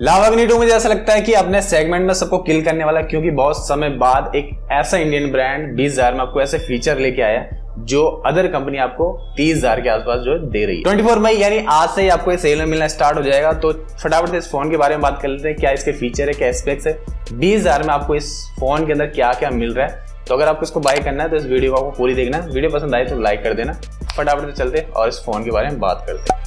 लावाग्नि 2 मुझे ऐसा लगता है कि अपने सेगमेंट में सबको किल करने वाला, क्योंकि बहुत समय बाद एक ऐसा इंडियन ब्रांड 20,000 में आपको ऐसे फीचर लेके आया जो अदर कंपनी आपको 30,000 के आसपास जो दे रही है। 24 मई यानी आज से ही आपको ये सेल में मिलना स्टार्ट हो जाएगा। तो फटाफट से इस फोन के बारे में बात कर लेते हैं, क्या इसके फीचर है, क्या स्पेक्स है, 20,000 में आपको इस फोन के अंदर क्या क्या मिल रहा है। तो अगर आपको इसको बाय करना है तो इस वीडियो को आपको पूरी देखना है। वीडियो पसंद आए तो लाइक कर देना। फटाफट से चलते और इस फोन के बारे में बात करते हैं।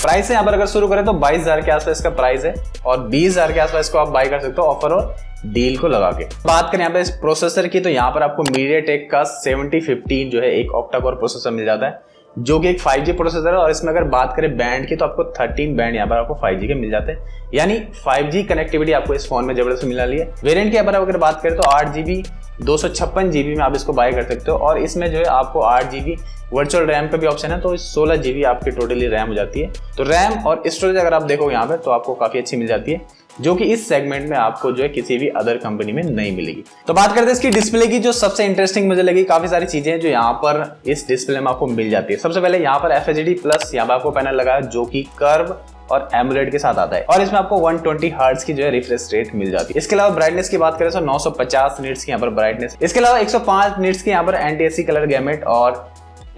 प्राइस है यहाँ पर अगर शुरू करें तो 22,000 के आसपास इसका प्राइस है और 20,000 के आसपास इसको आप बाय कर सकते हो ऑफर और डील को लगा के। बात करें यहाँ पे इस प्रोसेसर की तो यहाँ पर आपको MediaTek का 7015 जो है एक ऑक्टा कोर प्रोसेसर मिल जाता है, जो कि एक 5G प्रोसेसर है। और इसमें अगर बात करें बैंड की तो आपको 13 बैंड यहाँ पर आपको 5G के मिल जाते हैं, यानी 5G कनेक्टिविटी आपको इस फोन में जबरदस्त मिलने वाली है। वेरिएंट की अगर बात करें तो 8GB 256GB में आप इसको बाय कर सकते हो और इसमें जो है आपको 8GB वर्चुअल रैम का भी ऑप्शन है, तो 16GB आपकी टोटली रैम हो जाती है। तो रैम और स्टोरेज अगर आप देखो यहाँ पे तो आपको काफी अच्छी मिल जाती है, जो कि इस सेगमेंट में आपको जो है किसी भी अदर कंपनी में नहीं मिलेगी। तो बात करते हैं इसकी डिस्प्ले की, जो सबसे इंटरेस्टिंग मुझे लगी। काफी सारी चीजें हैं जो यहाँ पर इस डिस्प्ले में आपको मिल जाती है। सबसे पहले यहाँ पर FHD प्लस यहाँ पर आपको पैनल लगा है, जो कि कर्व और एमुलेट के साथ आता है और इसमें आपको 120 हर्ट्ज की जो है रिफ्रेश रेट मिल जाती है। इसके अलावा ब्राइटनेस की बात करें तो 950 निट्स की यहाँ पर ब्राइटनेस। इसके अलावा 105 निट्स की यहाँ पर NTSC कलर गैमेट और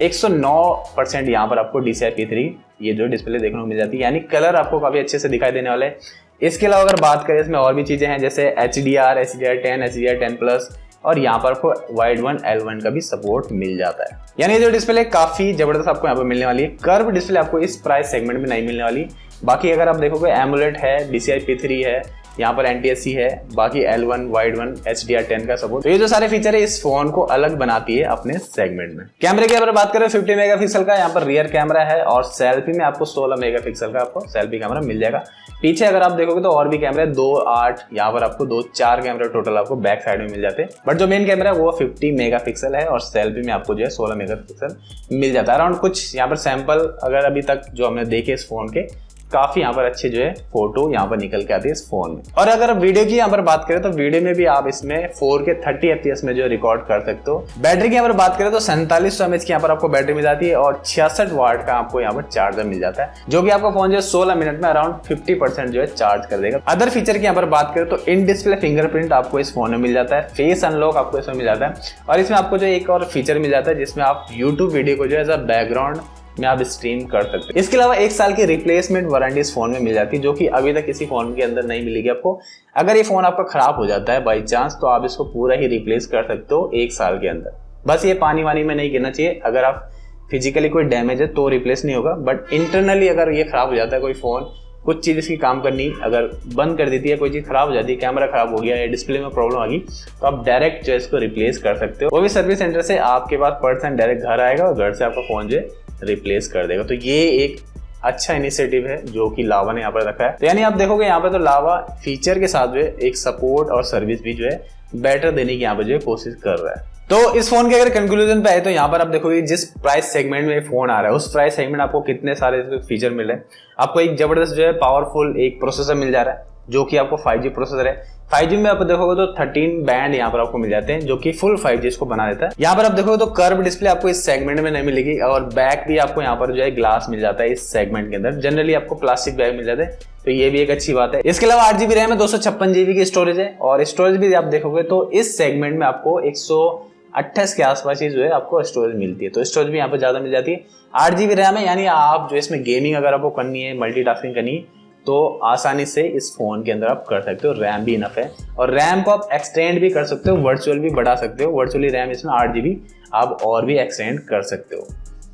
109% यहाँ पर आपको DCI P3 ये जो डिस्प्ले देखने को मिल जाती है, यानी कलर आपको काफी अच्छे से दिखाई देने वाले हैं। इसके अलावा अगर बात करें इसमें और भी चीजें हैं, जैसे HDR, HDR10, HDR10+ और यहाँ पर आपको वाइड वन L1 का भी सपोर्ट मिल जाता है। यानी ये जो डिस्प्ले काफी जबरदस्त आपको यहाँ पर मिलने वाली है। कर्व डिस्प्ले आपको इस प्राइस सेगमेंट में नहीं मिलने वाली। बाकी अगर आप देखोगे एमुलेट है, DCI P3 है, यहाँ पर NTSC है, बाकी L1, वाइड वन, HDR10 का सपोर्ट। तो ये जो सारे फीचर है इस फोन को अलग बनाती है अपने सेगमेंट में। कैमरे की अगर बात करें 50 मेगापिक्सल का यहाँ पर रियर कैमरा है और सेल्फी में आपको 16 मेगापिक्सल का आपको सेल्फी कैमरा मिल जाएगा। पीछे अगर आप देखोगे तो और भी कैमरे 2, 8, यहाँ पर आपको 2, 4 कैमरे टोटल आपको बैक साइड में मिल जाते हैं। बट जो मेन कैमरा है वो 50 मेगापिक्सल है और सेल्फी में आपको जो है 16 मेगापिक्सल मिल जाता है। अराउंड कुछ यहाँ पर सैंपल अगर अभी तक जो हमने देखे इस फोन के, काफी यहाँ पर अच्छे जो है फोटो यहाँ पर निकल के आती है इस फोन में। और अगर वीडियो की यहाँ पर बात करें तो वीडियो में भी आप इसमें 4K 30 FPS में जो रिकॉर्ड कर सकते हो। बैटरी की यहाँ पर बात करें तो 4700 mAh की यहाँ पर आपको बैटरी मिल जाती है और 66 वाट का आपको यहाँ पर चार्जर मिल जाता है, जो कि आपका फोन जो है 16 मिनट में अराउंड 50% जो है चार्ज कर देगा। अदर फीचर की यहाँ पर बात करें तो इन डिस्प्ले फिंगरप्रिंट आपको इस फोन में मिल जाता है, फेस अनलॉक आपको इसमें मिल जाता है और इसमें आपको जो एक और फीचर मिल जाता है जिसमें आप यूट्यूब वीडियो को जो है बैकग्राउंड में आप स्ट्रीम कर सकते हैं। इसके अलावा 1 साल की रिप्लेसमेंट वारंटी इस फोन में मिल जाती है, जो कि अभी तक किसी फोन के अंदर नहीं मिलेगी आपको। अगर ये फोन आपका खराब हो जाता है बाई चांस तो आप इसको पूरा ही रिप्लेस कर सकते हो 1 साल के अंदर। बस ये पानी वानी में नहीं गिरना चाहिए। अगर आप फिजिकली कोई डैमेज है तो रिप्लेस नहीं होगा, बट इंटरनली अगर ये खराब हो जाता है कोई फोन, कुछ चीज इसकी काम करनी अगर बंद कर देती है, कोई चीज खराब हो जाती है, कैमरा खराब हो गया या डिस्प्ले में प्रॉब्लम आ गई, तो आप डायरेक्ट जो है इसको रिप्लेस कर सकते हो। वो भी सर्विस सेंटर से आपके पास पर्सन डायरेक्ट घर आएगा और घर से आपका फोन जो है रिप्लेस कर देगा। तो ये एक अच्छा इनिशिएटिव है जो कि लावा ने यहाँ पर रखा है। तो यानी आप देखोगे यहाँ पर तो लावा फीचर के साथ जो है एक सपोर्ट और सर्विस भी जो है बेटर देने की यहाँ पर जो है कोशिश कर रहा है। तो इस फोन के अगर कंक्लूजन पे आए तो यहाँ पर आप देखोगे जिस प्राइस सेगमेंट में फोन आ रहा है उस प्राइस सेगमेंट आपको कितने सारे फीचर मिल रहे हैं। आपको एक जबरदस्त जो है पावरफुल एक प्रोसेसर मिल जा रहा है, जो कि आपको 5G प्रोसेसर है। 5G में आप देखोगे तो 13 बैंड यहाँ पर आपको मिल जाते हैं, जो कि फुल 5G इसको बना देता है। यहाँ पर आप देखोगे तो कर्व डिस्प्ले आपको इस सेगमेंट में नहीं मिलेगी और बैक भी आपको यहाँ पर जो है ग्लास मिल जाता है इस सेगमेंट के अंदर। जनरली आपको प्लास्टिक बैग मिल जाते हैं, तो ये भी एक अच्छी बात है। इसके अलावा 8GB रैम है, 256GB की स्टोरेज है और स्टोरेज भी आप देखोगे तो इस सेगमेंट में आपको 128 के आसपास ही जो है आपको स्टोरेज मिलती है। तो स्टोरेज भी यहाँ पर ज्यादा मिल जाती है। 8GB रैम है, यानी आप जो इसमें गेमिंग अगर आपको करनी है, मल्टीटास्किंग करनी है, तो आसानी से इस फोन के अंदर आप कर सकते हो। रैम भी इनफ है और रैम को आप एक्सटेंड भी कर सकते हो, वर्चुअल भी बढ़ा सकते हो। वर्चुअली रैम इसमें 8GB आप और भी एक्सटेंड कर सकते हो।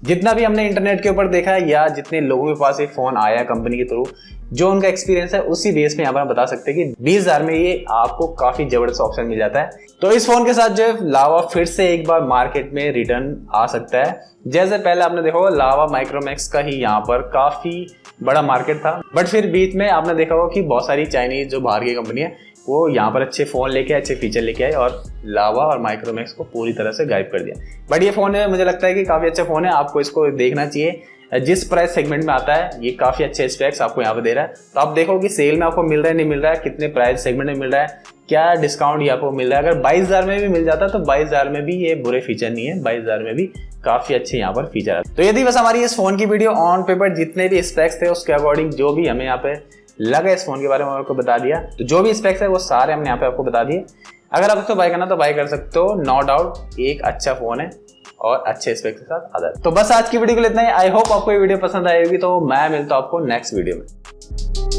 जितना भी हमने इंटरनेट के ऊपर देखा है या जितने लोगों के पास ये फोन आया कंपनी के थ्रू, जो उनका एक्सपीरियंस है उसी बेस में यहाँ पर हम बता सकते हैं कि 20,000 में ये आपको काफी जबरदस्त ऑप्शन मिल जाता है। तो इस फोन के साथ जो है लावा फिर से एक बार मार्केट में रिटर्न आ सकता है। जैसे पहले आपने देखा होगा लावा माइक्रोमैक्स का ही यहाँ पर काफी बड़ा मार्केट था, बट फिर बीच में आपने देखा होगा कि बहुत सारी चाइनीज जो बाहर की कंपनी है वो यहाँ पर अच्छे फोन लेके अच्छे फीचर लेके आए और लावा और माइक्रोमैक्स को पूरी तरह से गायब कर दिया। बट ये फोन है, मुझे लगता है कि काफी अच्छा फोन है, आपको इसको देखना चाहिए। जिस प्राइस सेगमेंट में आता है ये काफी अच्छे स्पेक्स आपको यहाँ पे दे रहा है। तो आप देखो कि सेल में आपको मिल रहा है नहीं मिल रहा है, कितने प्राइस सेगमेंट में मिल रहा है, क्या डिस्काउंट ये आपको मिल रहा है। अगर 22,000 में भी मिल जाता तो 22,000 में भी ये बुरे फीचर नहीं है, 22,000 में भी काफी अच्छे यहाँ पर फीचर है। तो यदि बस हमारी इस फोन की वीडियो ऑन पेपर जितने भी स्पेक्स थे उसके अकॉर्डिंग जो भी हमें यहाँ पे लगा इस फोन के बारे में आपको बता दिया। तो जो भी स्पेक्स है वो सारे हमने यहाँ पे आपको बता दिए। अगर आप इसको बाय करना तो बाय कर सकते हो, नो डाउट एक अच्छा फोन है और अच्छे स्पेक्स के साथ आता है। तो बस आज की वीडियो के लिए इतना ही। आई होप आपको ये वीडियो पसंद आएगी। तो मैं मिलता हूँ आपको नेक्स्ट वीडियो में।